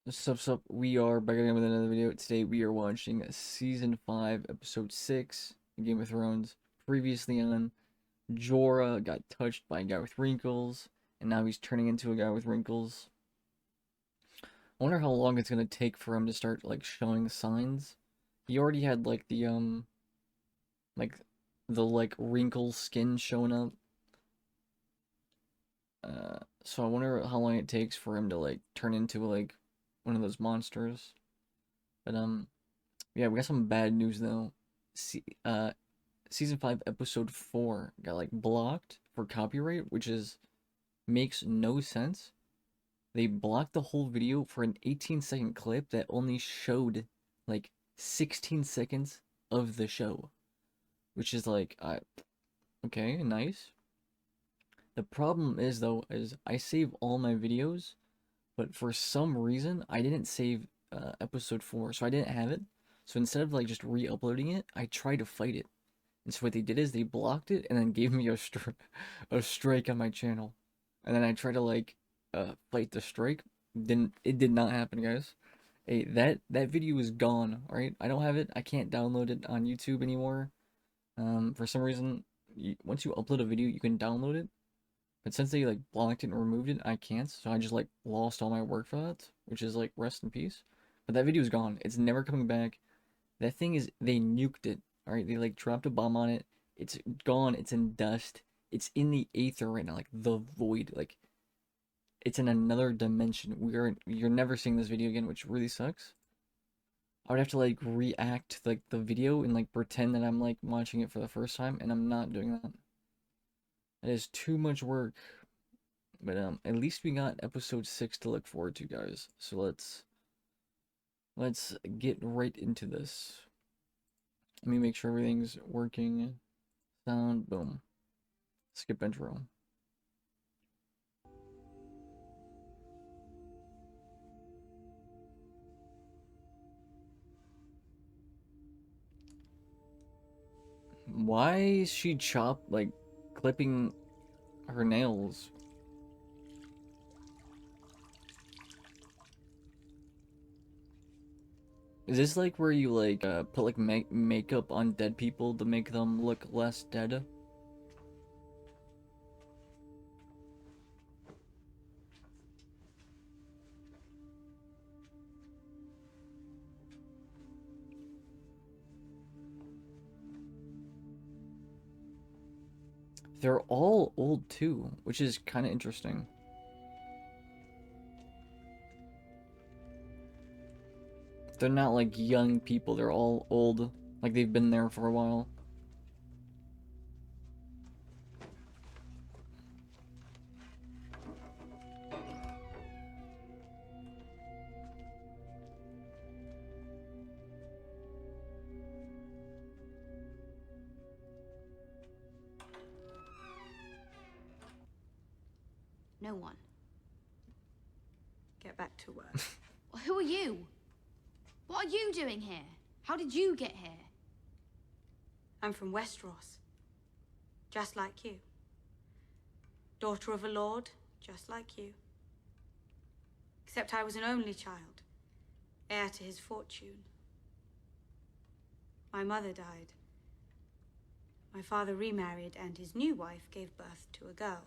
Sup, we are back again with another video. Today we are watching Season 5, Episode 6, Game of Thrones. Previously on, Jorah got touched by a guy with wrinkles, and now he's turning into a guy with wrinkles. I wonder how long it's gonna take for him to start, like, showing signs. He already had, like, the wrinkle skin showing up. So I wonder how long it takes for him to, like, turn into, like, one of those monsters. But, yeah, we got some bad news though. Se Season 5, Episode 4 got like blocked for copyright, which is makes no sense. They blocked the whole video for an 18-second clip that only showed like 16 seconds of the show, which is like, okay, nice. The problem is though, is I save all my videos, but for some reason I didn't save Episode 4, so I didn't have it. So instead of like just re-uploading it, I tried to fight it. And so what they did is they blocked it and then gave me a strike on my channel. And then I tried to like fight the strike. It did not happen, guys. Hey, that video is gone, alright? I don't have it. I can't download it on YouTube anymore. For some reason, once you upload a video, you can download it. But since they like blocked it and removed it, I can't. So I just like lost all my work for that, which is like rest in peace. But that video is gone. It's never coming back. That thing is, they nuked it. Alright, they like dropped a bomb on it. It's gone. It's in dust. It's in the aether right now, like the void. Like it's in another dimension. You're never seeing this video again, which really sucks. I would have to like react like the video and like pretend that I'm like watching it for the first time, and I'm not doing that. That is too much work. But at least we got episode 6 to look forward to, guys. So let's get right into this. Let me make sure everything's working. Sound, boom. Skip intro. Why is she like, clipping her nails? Is this like where you like, put like makeup on dead people to make them look less dead? They're all old too, which is kind of interesting. They're not like young people, they're all old, like they've been there for a while. No one. Get back to work. Well, who are you? What are you doing here? How did you get here? I'm from Westeros. Just like you. Daughter of a lord, just like you. Except I was an only child, heir to his fortune. My mother died. My father remarried, and his new wife gave birth to a girl.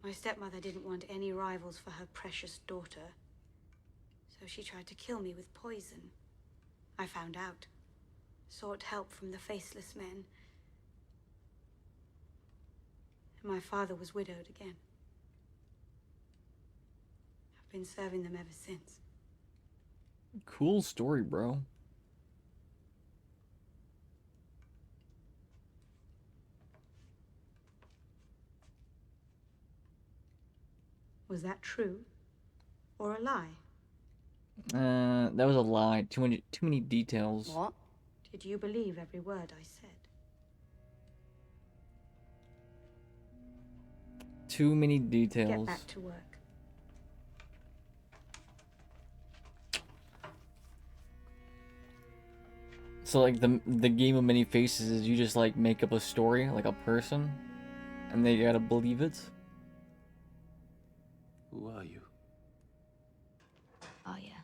My stepmother didn't want any rivals for her precious daughter, so she tried to kill me with poison. I found out. Sought help from the Faceless Men. And my father was widowed again. I've been serving them ever since. Cool story, bro. Was that true? Or a lie? That was a lie. Too many details. What? Did you believe every word I said? Too many Get details. back to work. So like the game of many faces is you just like make up a story, like a person, and they gotta believe it. Who are you? Arya.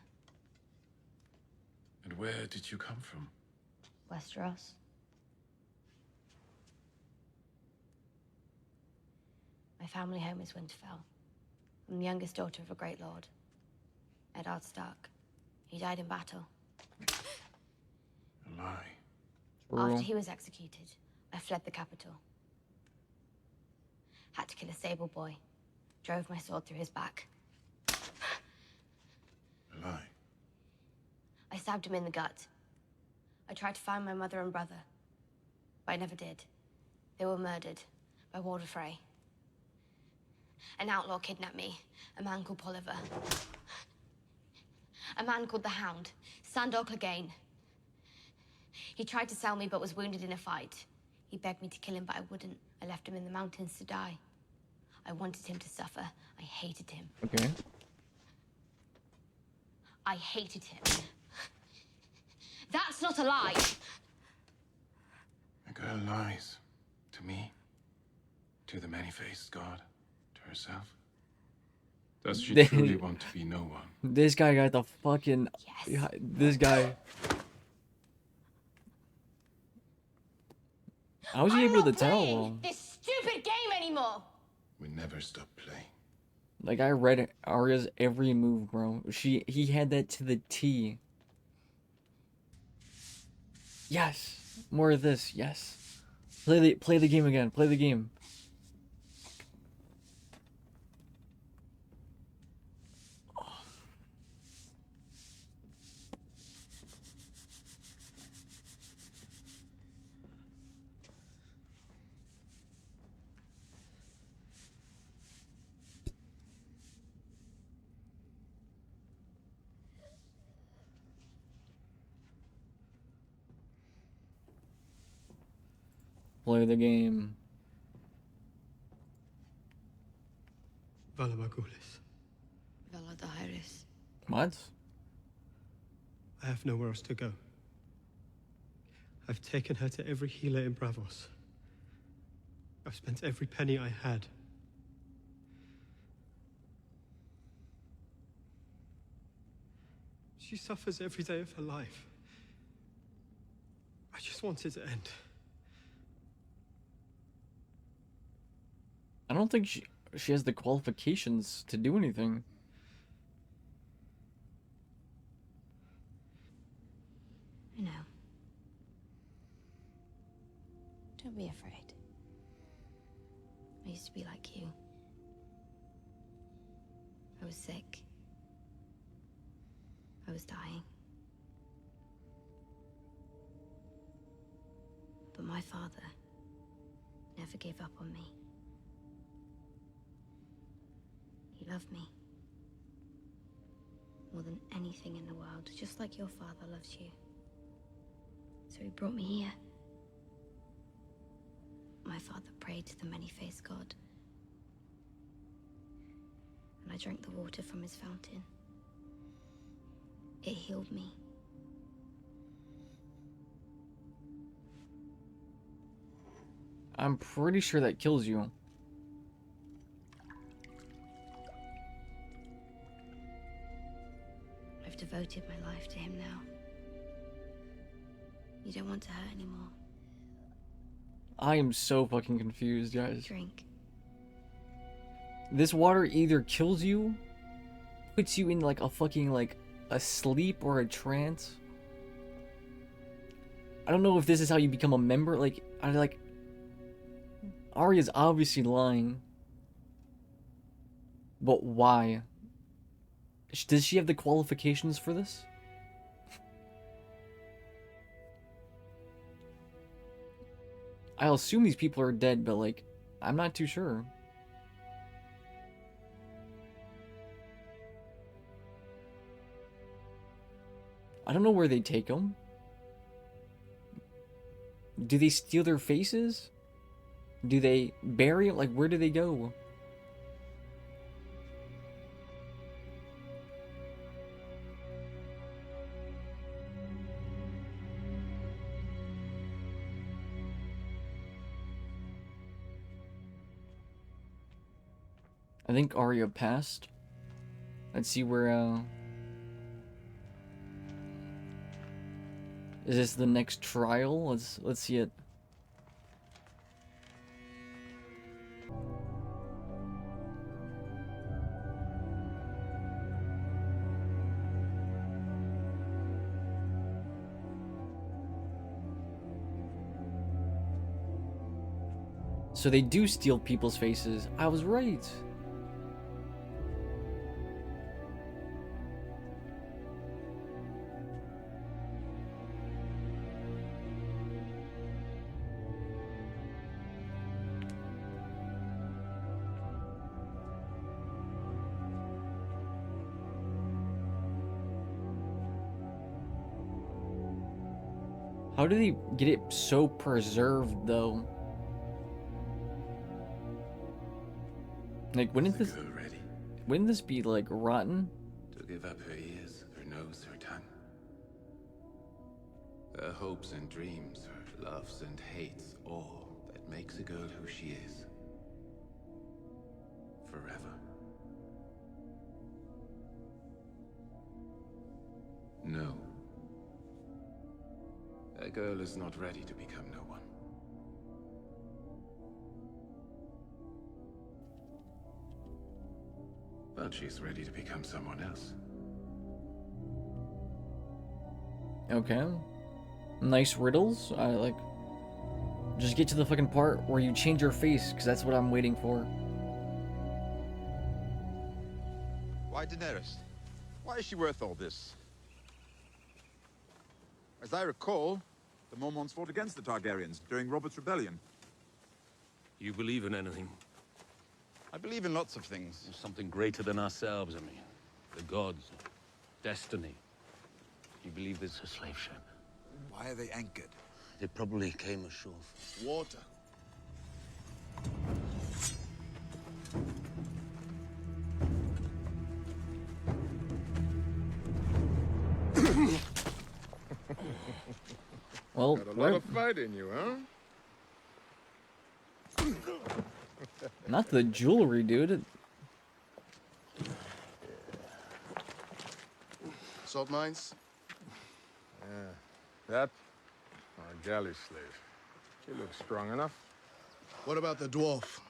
And where did you come from? Westeros. My family home is Winterfell. I'm the youngest daughter of a great lord, Eddard Stark. He died in battle. A lie. After he was executed, I fled the capital. Had to kill a stable boy. Drove my sword through his back. A lie. I stabbed him in the gut. I tried to find my mother and brother, but I never did. They were murdered by Walder Frey. An outlaw kidnapped me, a man called Polliver. A man called the Hound, Sandor Clegane. He tried to sell me, but was wounded in a fight. He begged me to kill him, but I wouldn't. I left him in the mountains to die. I wanted him to suffer. I hated him. Okay. I hated him. That's not a lie. A girl lies. To me. To the many-faced god. To herself. Does she truly want to be no one? This guy got the fucking... Yes. This guy... How was he able to tell? This stupid game anymore. We never stop playing. Like, I read Arya's every move, bro. He had that to the T. Yes. More of this, yes. Play the game again. Play the game. Play the game. Vala Morghulis. Valadares. What? I have nowhere else to go. I've taken her to every healer in Bravos. I've spent every penny I had. She suffers every day of her life. I just want it to end. I don't think she has the qualifications to do anything. I know. Don't be afraid. I used to be like you. I was sick. I was dying. But my father never gave up on me. He loved me. More than anything in the world, just like your father loves you. So he brought me here. My father prayed to the many-faced god. And I drank the water from his fountain. It healed me. I'm pretty sure that kills you. I've devoted my life to him now. You don't want to hurt anymore. I am so fucking confused, guys. Drink. This water either kills you, puts you in like a fucking like a sleep or a trance. I don't know if this is how you become a member. Like, Arya's obviously lying. But why? Does she have the qualifications for this? I'll assume these people are dead, but like, I'm not too sure. I don't know where they take them. Do they steal their faces? Do they bury them? Like, where do they go? I think Arya passed. Let's see where Is this the next trial? Let's see it. So they do steal people's faces. I was right. How do they get it so preserved though? Like, Is the girl ready wouldn't this be like rotten? to give up her ears, her nose, her tongue? Her hopes and dreams, her loves and hates, all that makes a girl who she is. Forever. No. A girl is not ready to become no one. But she's ready to become someone else. Okay. Nice riddles. I like. Just get to the fucking part where you change your face, because that's what I'm waiting for. Why Daenerys? Why is she worth all this? As I recall, the Mormonts fought against the Targaryens during Robert's Rebellion. You believe in anything? I believe in lots of things. Something greater than ourselves, I mean. The gods, destiny. You believe there's a slave ship? Why are they anchored? They probably came ashore. Water. Well, Got a lot of fight in you, huh? not the jewelry, dude. Salt mines? Yeah. That? Our galley slave. She looks strong enough. What about the dwarf?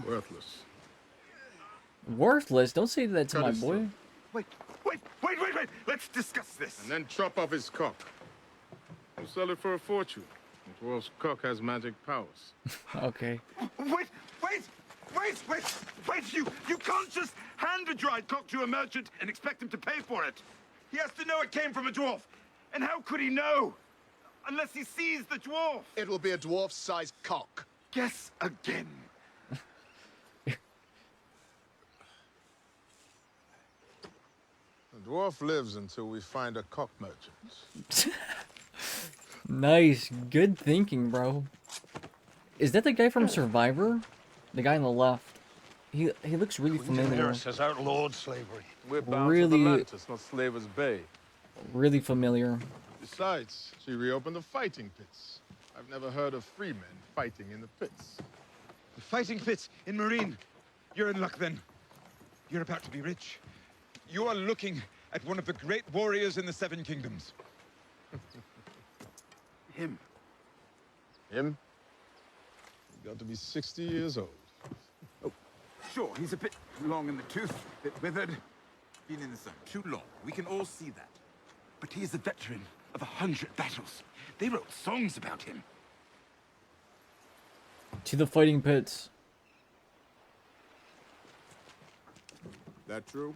Worthless. Worthless. Don't say that to Cut my his boy. throat. Wait! Let's discuss this. And then chop off his cock. We'll sell it for a fortune. The dwarf's cock has magic powers. Okay. Wait! You can't just hand a dried cock to a merchant and expect him to pay for it. He has to know it came from a dwarf. And how could he know? Unless he sees the dwarf. It will be a dwarf-sized cock. Guess again. The dwarf lives until we find a cock merchant. Nice. Good thinking, bro. Is that the guy from Survivor? The guy on the left. He looks really familiar. Daenerys has outlawed slavery. We're bound Really- to Atlantis, not Slaver's Bay. Really familiar. Besides, she reopened the fighting pits. I've never heard of free men fighting in the pits. The fighting pits in Marine. You're in luck then. You're about to be rich. You are looking at one of the great warriors in the Seven Kingdoms. Him. Him? He got to be 60 years old. Oh, sure, he's a bit long in the tooth, a bit withered. Been in the sun too long. We can all see that. But he is a veteran of 100 battles. They wrote songs about him. To the fighting pits. That true?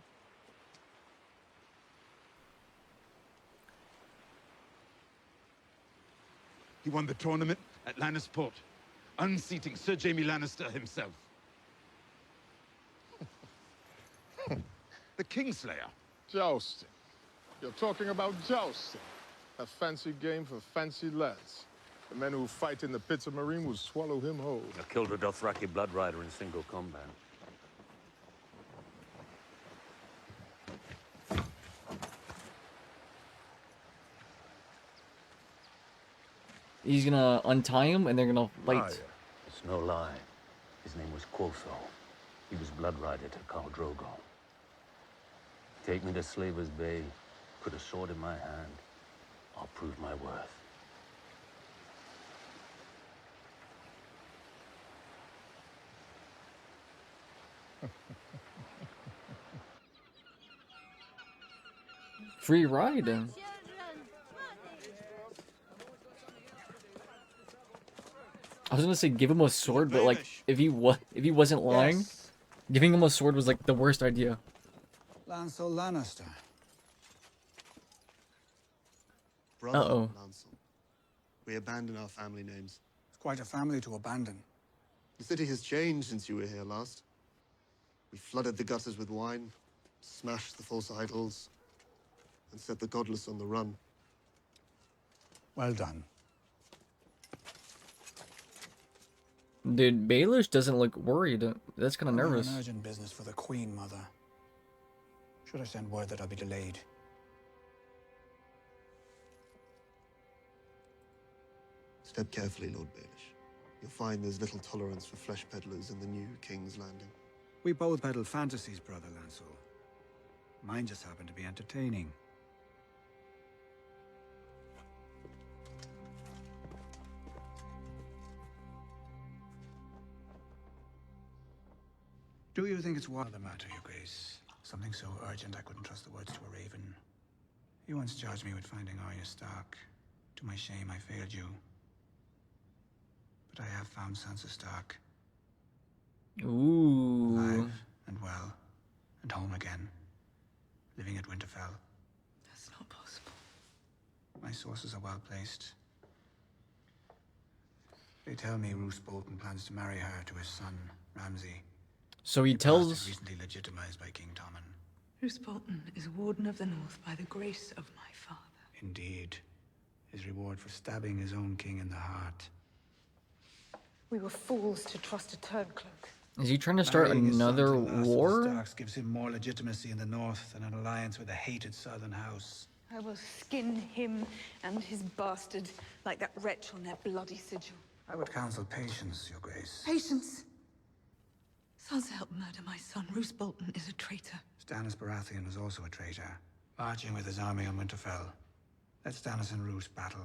He won the tournament at Lannisport, unseating Sir Jaime Lannister himself. The Kingslayer. Jousting. You're talking about jousting. A fancy game for fancy lads. The men who fight in the pits of Marine will swallow him whole. I killed a Dothraki blood rider in single combat. He's gonna untie him and they're gonna fight. It's no lie. His name was Quoso. He was blood rider to Khal Drogo. Take me to Slaver's Bay, put a sword in my hand, I'll prove my worth. Free ride. I was gonna say give him a sword, but like if he wasn't lying, Yes. giving him a sword was like the worst idea. Lancel Lannister. Brother Uh-oh. Lancel. We abandon our family names. It's quite a family to abandon. The city has changed since you were here last. We flooded the gutters with wine, smashed the false idols, and set the godless on the run. Well done. Dude, Baelish doesn't look worried. That's kind of I'm nervous. an urgent business for the Queen, Mother. Should I send word that I'll be delayed? Step carefully, Lord Baelish. You'll find there's little tolerance for flesh peddlers in the new King's Landing. We both peddle fantasies, Brother Lancel. Mine just happened to be entertaining. Do you think it's one of the matter, Your Grace? Something so urgent I couldn't trust the words to a raven. You once charged me with finding Arya Stark. To my shame, I failed you. But I have found Sansa Stark. Ooh. Alive and well and home again. Living at Winterfell. That's not possible. My sources are well placed. They tell me Roose Bolton plans to marry her to his son, Ramsay. So he a tells. bastard recently legitimized by King Tommen. Roose Bolton is Warden of the North by the grace of my father. Indeed. His reward for stabbing his own king in the heart. We were fools to trust a turncloak. Is he trying to start Marrying his son another to the last of the war? Starks gives him more legitimacy in the north than an alliance with a hated southern house. I will skin him and his bastard like that wretch on their bloody sigil. I would counsel patience, Your Grace. Patience! Sansa helped murder my son. Roose Bolton is a traitor. Stannis Baratheon was also a traitor, marching with his army on Winterfell. Let Stannis and Roose battle.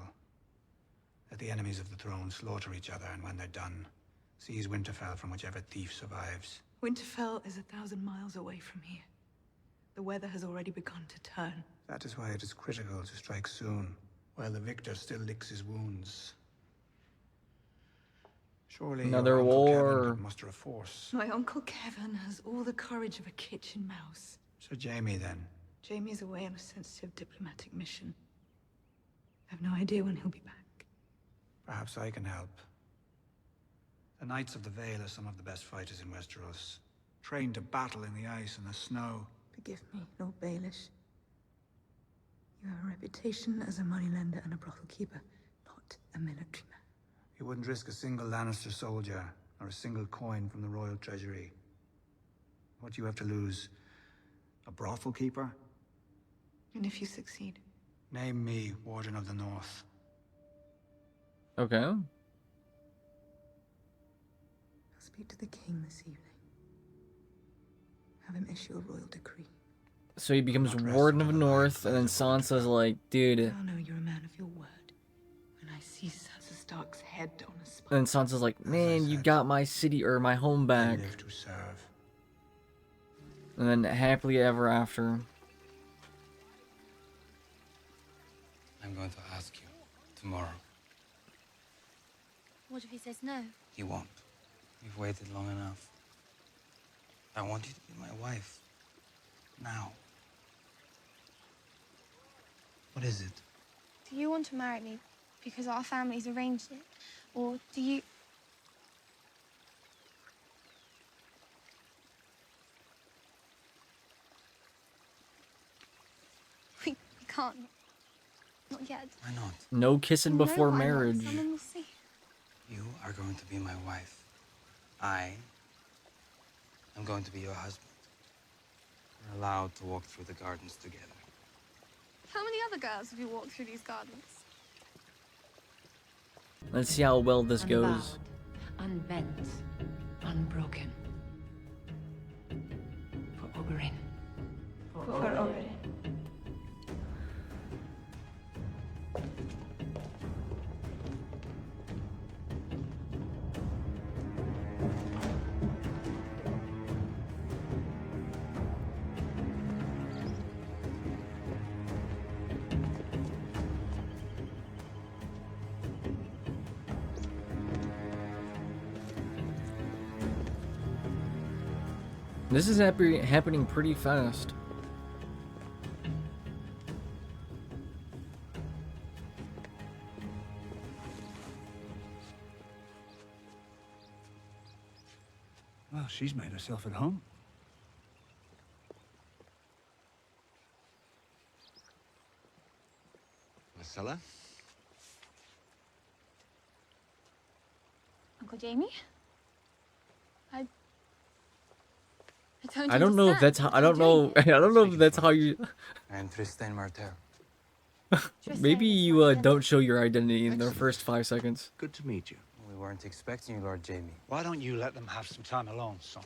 Let the enemies of the throne slaughter each other, and when they're done, seize Winterfell from whichever thief survives. Winterfell is 1,000 miles away from here. The weather has already begun to turn. That is why it is critical to strike soon, while the victor still licks his wounds. Surely Another your Uncle Kevin war. could muster a force. My Uncle Kevin has all the courage of a kitchen mouse. Sir Jaime, then. Jamie's away on a sensitive diplomatic mission. I have no idea when he'll be back. Perhaps I can help. The Knights of the Vale are some of the best fighters in Westeros, trained to battle in the ice and the snow. Forgive me, Lord Baelish. You have a reputation as a moneylender and a brothel keeper, not a military man. You wouldn't risk a single Lannister soldier or a single coin from the royal treasury. What do you have to lose? A brothel keeper? And if you succeed? Name me Warden of the North. Okay. I'll speak to the king this evening. Have him issue a royal decree. So he becomes Not rest Warden of until the North, light and then flares upon Sansa's like, dude. I'll know you're a man of your word when I see Sansa Stark's head on a spike. And then Sansa's like, man, you said, got my city or my home I back. live to serve. And then happily ever after. I'm going to ask you tomorrow. What if he says no? He won't. We've waited long enough. I want you to be my wife. Now. What is it? Do you want to marry me because our families arranged it? Or do you... We can't. Not yet. Why not? No kissing No, before why not? marriage. Someone will see. You are going to be my wife. I am going to be your husband. We're allowed to walk through the gardens together. How many other girls have you walked through these gardens? Let's see how well this goes. Unbent, unbroken. For Oberyn. For Oberyn. This is happening pretty fast. Well, she's made herself at home. Marcella? Uncle Jamie? I don't know if that's how. I don't know. I don't know if that's how you. I'm Tristan Martel. Maybe you don't show your identity in the first 5 seconds. Good to meet you. We weren't expecting you, Lord Jamie. Why don't you let them have some time alone, son?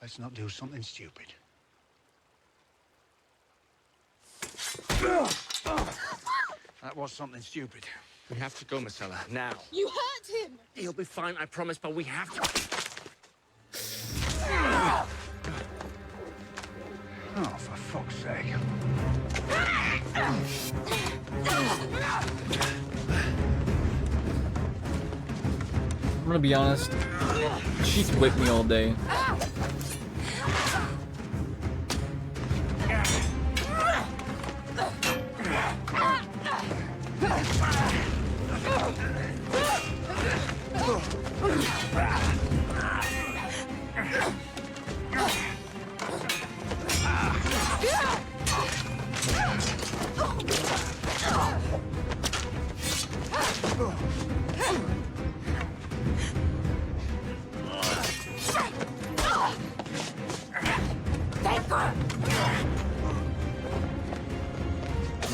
Let's not do something stupid. That was something stupid. We have to go, Marcella, now. You hurt him! He'll be fine, I promise, but we have to. Oh, for fuck's sake. I'm gonna be honest. She's whipped me all day.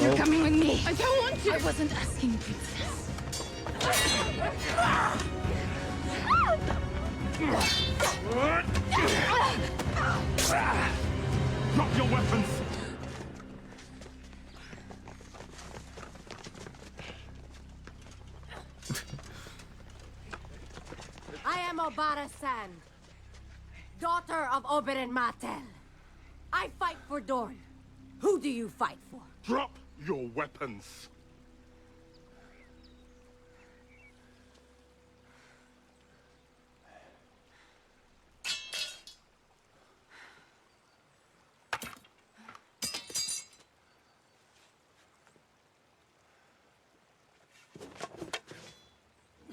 You're coming with me. I don't want to. I wasn't asking, princess. Drop your weapons! I am Obara San, daughter of Oberyn Martell. I fight for Dorne. Who do you fight for? Drop your weapons!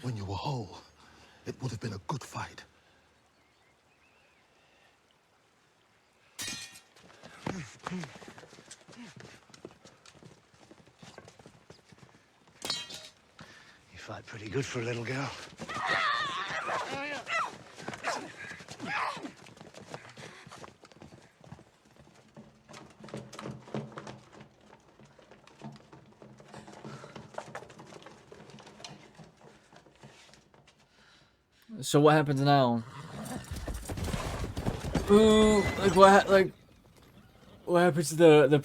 When you were whole, it would have been a good fight. You fight pretty good for a little girl. So what happens now? Ooh, what happens to the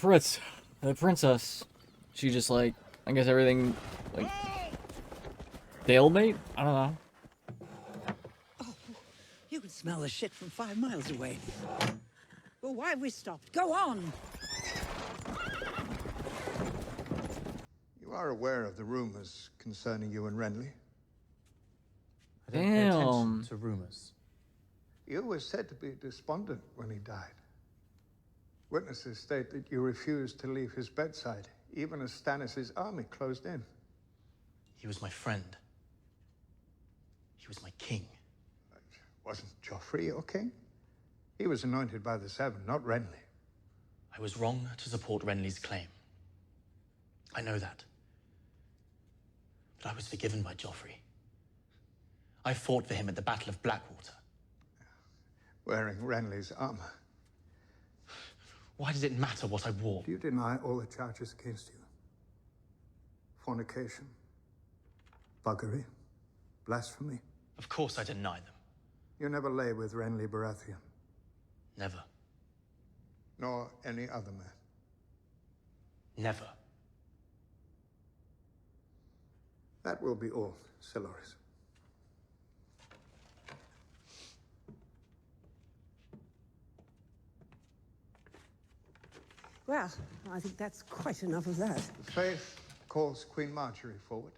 princess? She just like, I guess everything like stalemate? I don't know. You can smell the shit from 5 miles away. Well, why have we stopped? Go on! You are aware of the rumors concerning you and Renly? I don't pay attention to rumors. You were said to be despondent when he died. Witnesses state that you refused to leave his bedside, even as Stannis' army closed in. He was my friend. He was my king. Wasn't Joffrey your king? He was anointed by the Seven, not Renly. I was wrong to support Renly's claim. I know that. But I was forgiven by Joffrey. I fought for him at the Battle of Blackwater. Wearing Renly's armor. Why does it matter what I wore? Do you deny all the charges against you? Fornication, buggery, blasphemy? Of course I deny them. You never lay with Renly Baratheon? Never. Nor any other man? Never. That will be all, Celoris. Well, I think that's quite enough of that. The Faith calls Queen Marjorie forward.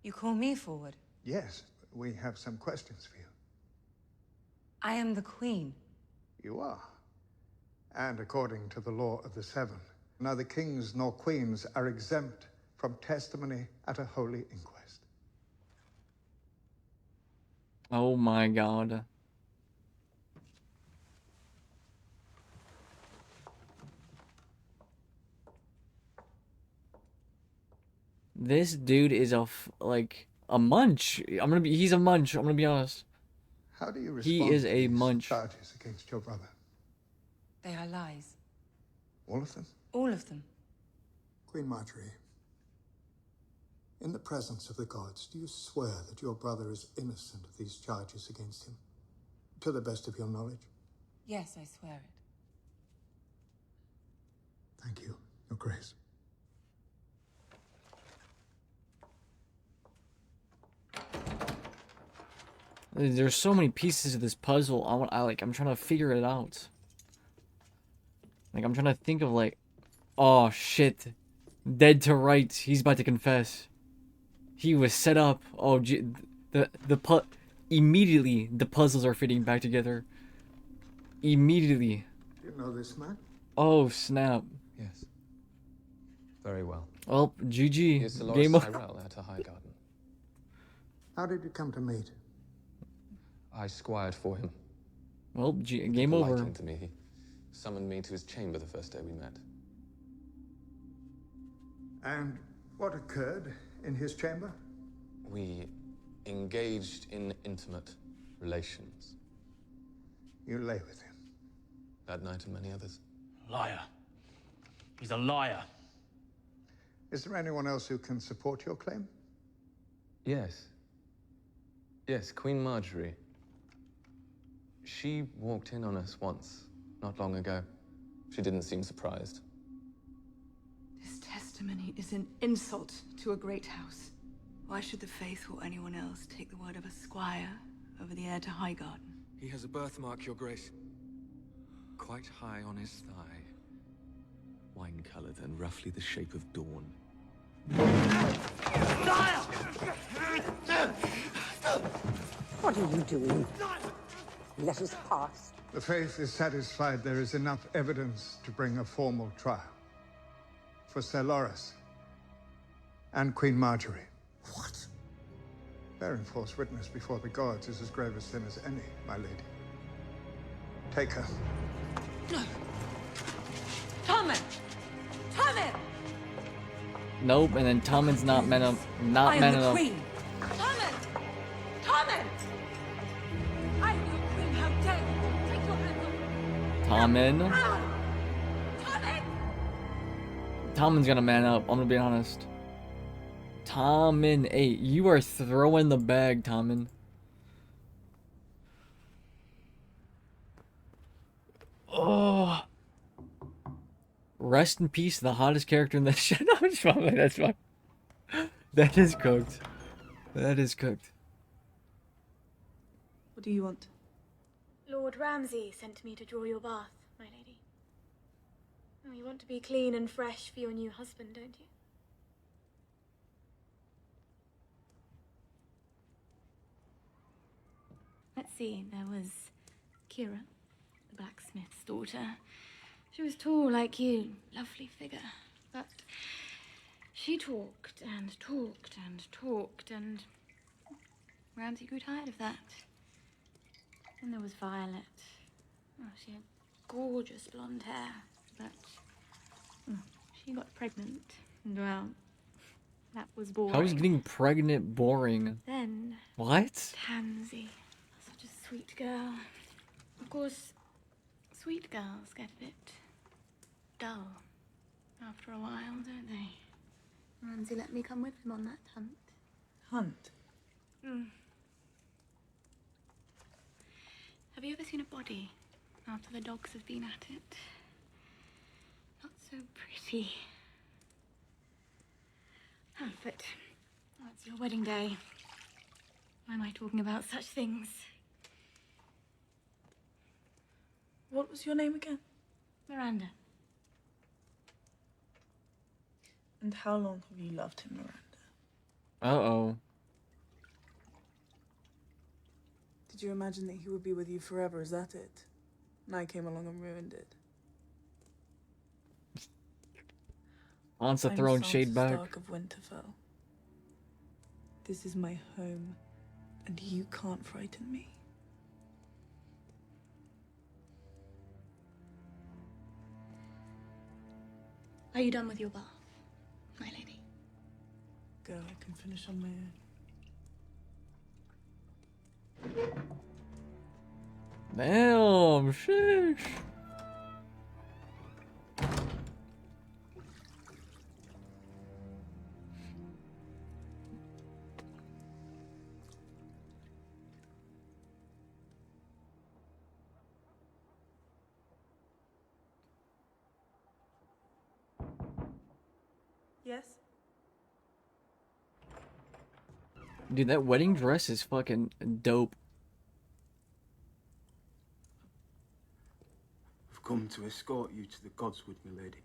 You call me forward? Yes, we have some questions for you. I am the queen. You are. And according to the law of the Seven, neither kings nor queens are exempt from testimony at a holy inquest. Oh my god. This dude is like a munch. He's a munch. I'm gonna be honest. How do you respond He is to a these munch. charges against your brother? They are lies. All of them? All of them. Queen Marjorie, in the presence of the gods, do you swear that your brother is innocent of these charges against him? To the best of your knowledge? Yes, I swear it. Thank you, Your Grace. There's so many pieces of this puzzle. I'm trying to figure it out. Like, I'm trying to think of like, oh shit, dead to rights. He's about to confess. He was set up. Oh, immediately the puzzles are fitting back together. Immediately. Do you know this man? Oh snap. Yes. Very well. Well, GG. Here's Dolores Game over. Tyrell at her high garden. How did you come to meet? I squired for him. Well, game Took a over. liking to me. He summoned me to his chamber the first day we met. And what occurred in his chamber? We engaged in intimate relations. You lay with him. That night and many others. Liar. He's a liar. Is there anyone else who can support your claim? Yes. Yes, Queen Marjorie. She walked in on us once, not long ago. She didn't seem surprised. This testimony is an insult to a great house. Why should the faithful or anyone else take the word of a squire over the heir to Highgarden? He has a birthmark, Your Grace. Quite high on his thigh. Wine-colored and roughly the shape of dawn. What are you doing? Let us pass. The faith is satisfied there is enough evidence to bring a formal trial. For Sir Loras and Queen Marjorie. What? Bearing false witness before the gods is as grave a sin as any, my lady. Take her. Tommen! Tommen! Nope, and then Tommen's not man up. Not I am man the up. queen. Tommen! Tommen! I am your queen. How dare you! Take your hands off. Tommen. Ah! Tommen! Tommen's gonna man up. I'm gonna be honest. Tommen, hey, you are throwing the bag, Tommen. Oh. Rest in peace, the hottest character in the show. No, I'm just fine. That's fine. That is cooked. That is cooked. What do you want? Lord Ramsay sent me to draw your bath, my lady. Oh, you want to be clean and fresh for your new husband, don't you? Let's see, there was Kira, the blacksmith's daughter. She was tall like you, lovely figure. But she talked and talked and talked, and Ramsay grew tired of that. Then there was Violet. Oh, she had gorgeous blonde hair, but she got pregnant. And well, that was boring. How is getting pregnant boring? Then What? Tansy, such a sweet girl. Of course, sweet girls get a bit dull after a while, don't they? Ramsay let me come with him on that hunt. Hunt? Mm. Have you ever seen a body after the dogs have been at it? Not so pretty. Oh, but it's your wedding day. Why am I talking about such things? What was your name again? Miranda. And how long have you loved him, Miranda? Uh-oh. Did you imagine that he would be with you forever? Is that it? And I came along and ruined it. Sansa I'm throwing Sansa shade back. Stark of Winterfell. This is my home, and you can't frighten me. Are you done with your bath, my lady? Go, I can finish on my own. Damn, sheesh. Yes? Dude, that wedding dress is fucking dope. I've come to escort you to the Godswood, my lady.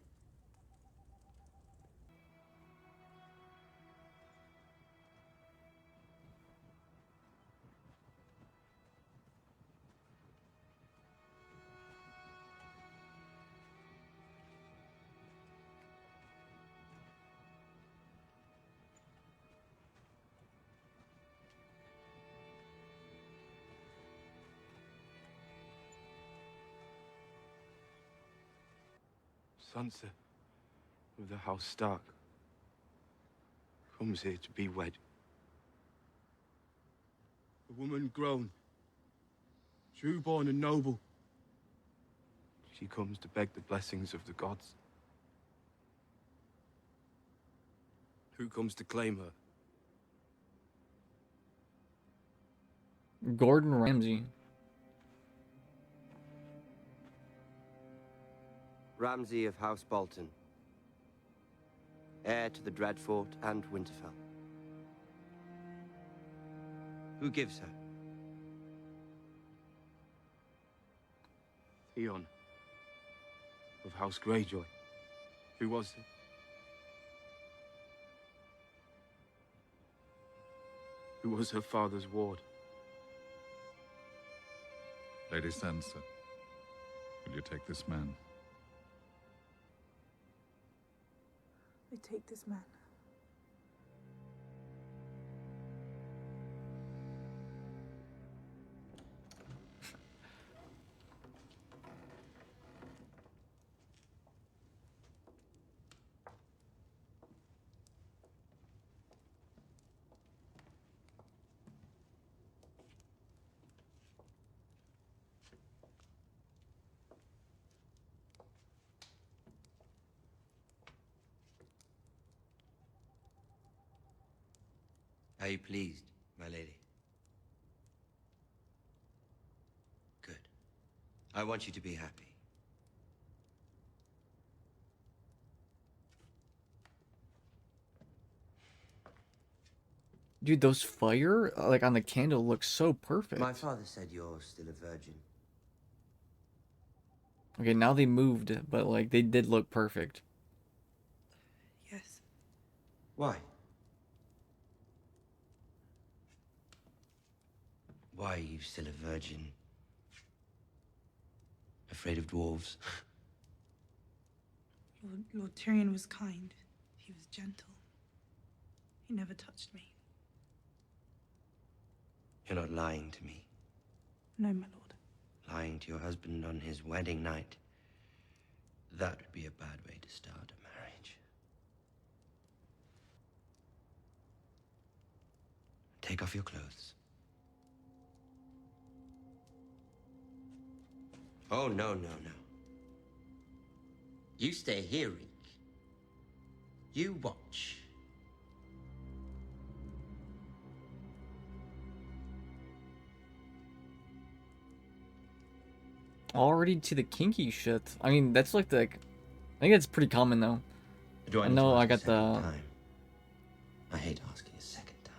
Sansa of the House Stark comes here to be wed. A woman grown, true-born and noble. She comes to beg the blessings of the gods. Who comes to claim her? Gordon Ramsay. Ramsay of House Bolton, heir to the Dreadfort and Winterfell. Who gives her? Theon of House Greyjoy. Who was it? Who was her father's ward? Lady Sansa, will you take this man? I take this man. Are you pleased, my lady? Good. I want you to be happy. Dude, those fire, like on the candle, look so perfect. My father said you're still a virgin. Okay, now they moved, but like they did look perfect. Yes. Why? Why are you still a virgin? Afraid of dwarves? Lord Tyrion was kind. He was gentle. He never touched me. You're not lying to me. No, my lord. Lying to your husband on his wedding night. That would be a bad way to start a marriage. Take off your clothes. Oh, no, no, no. You stay here, Reek. You watch. Already to the kinky shit. I mean, that's like the... I think it's pretty common though. Do I I need know to I ask got a second the... time? I hate asking a second time.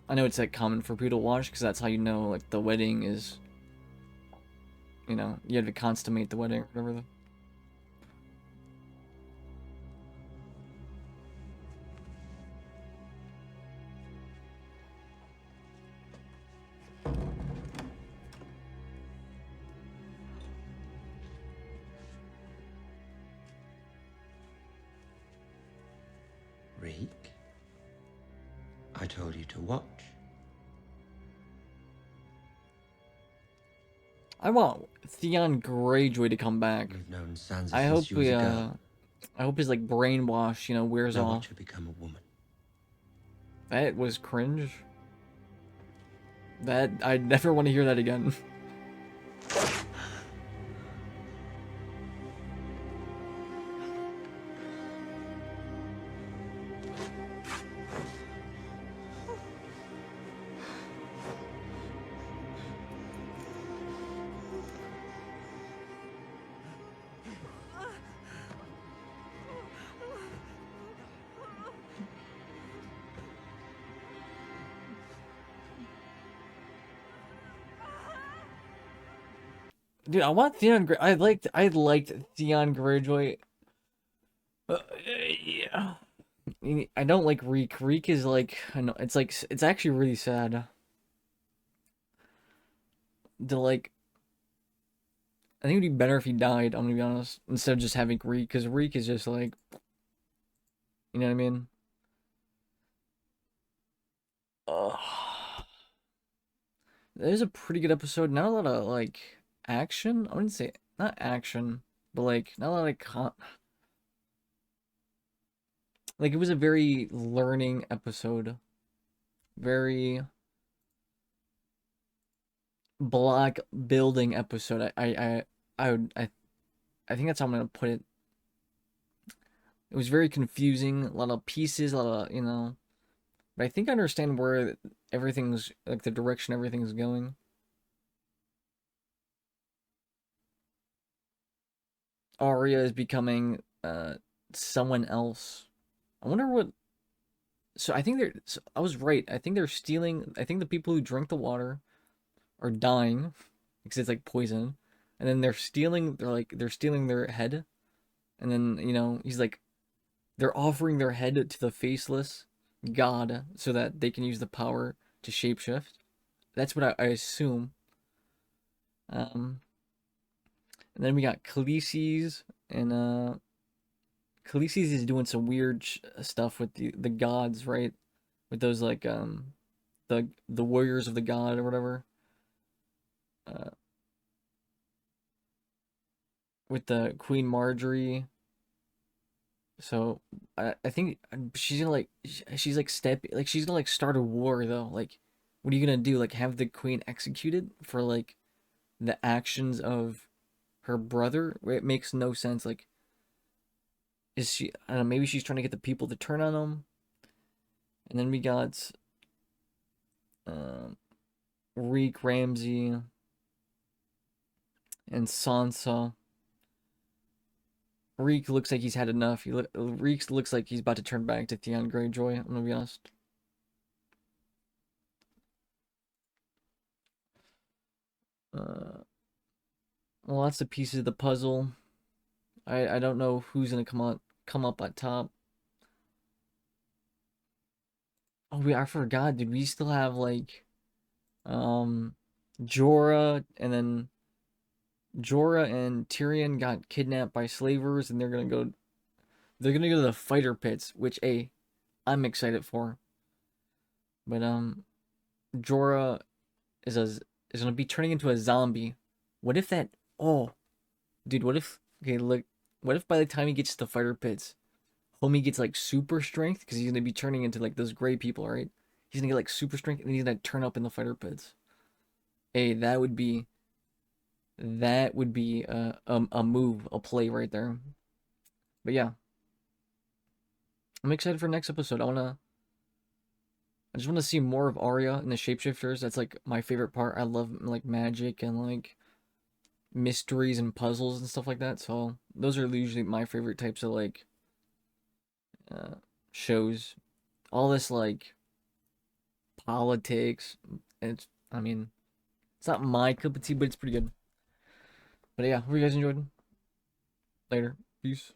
I know it's like common for people to watch because that's how you know like the wedding is... You know, you have to consummate the wedding or whatever. I told you to watch. I want Theon Greyjoy to come back. We've known Sansa I since hope she was a girl. I hope his like brainwash, wears Now off. watch her become a woman. That was cringe. That I never want to hear that again. Dude, I want Theon Grey. I liked Theon Greyjoy. Yeah. I don't like Reek. Reek is like, I know, it's actually really sad. I think it'd be better if he died, I'm gonna be honest, instead of just having Reek, because Reek is just like, you know what I mean? Ugh. There's a pretty good episode, not a lot of, like, action. I wouldn't say, not action, but, like, not a lot of, like, it was a very learning episode. Very block building episode. I think that's how I'm gonna put it. It was very confusing, a lot of pieces, a lot of, but I think I understand where everything's, like, the direction everything's going. Arya is becoming, someone else. I wonder what, so I think I was right, I think they're stealing, I think the people who drink the water are dying, because it's, like, poison, and then they're stealing their head, and then, he's like, they're offering their head to the faceless god so that they can use the power to shapeshift. That's what I assume. And then we got Khaleesi's, and Khaleesi's is doing some weird stuff with the gods, right? With those, like, the warriors of the god or whatever. With the Queen Marjorie. So I think she's gonna like she's gonna like start a war though. Like, what are you gonna do? Like, have the queen executed for like the actions of her brother? It makes no sense. Like, is she? I don't know. Maybe she's trying to get the people to turn on him. And then we got Reek, Ramsay, and Sansa. Reek looks like he's had enough. Reek looks like he's about to turn back to Theon Greyjoy, I'm gonna be honest. Well, that's the pieces of the puzzle. I don't know who's gonna come up at top. Oh, I forgot, dude. We still have, like, Jorah, and then Jorah and Tyrion got kidnapped by slavers, and they're gonna go to the fighter pits, which I'm excited for. But Jorah is gonna be turning into a zombie. What if that? Oh, dude, what if? Okay, look. What if by the time he gets to the fighter pits, homie gets like super strength, because he's gonna be turning into like those gray people, right? He's gonna get like super strength, and he's gonna turn up in the fighter pits. That would be a move, a play right there. But yeah, I'm excited for next episode. I just want to see more of Arya and the shapeshifters. That's like my favorite part. I love like magic and like mysteries and puzzles and stuff like that. So those are usually my favorite types of like shows. All this like politics, it's not my cup of tea, but it's pretty good. But yeah, hope you guys enjoyed. Later. Peace.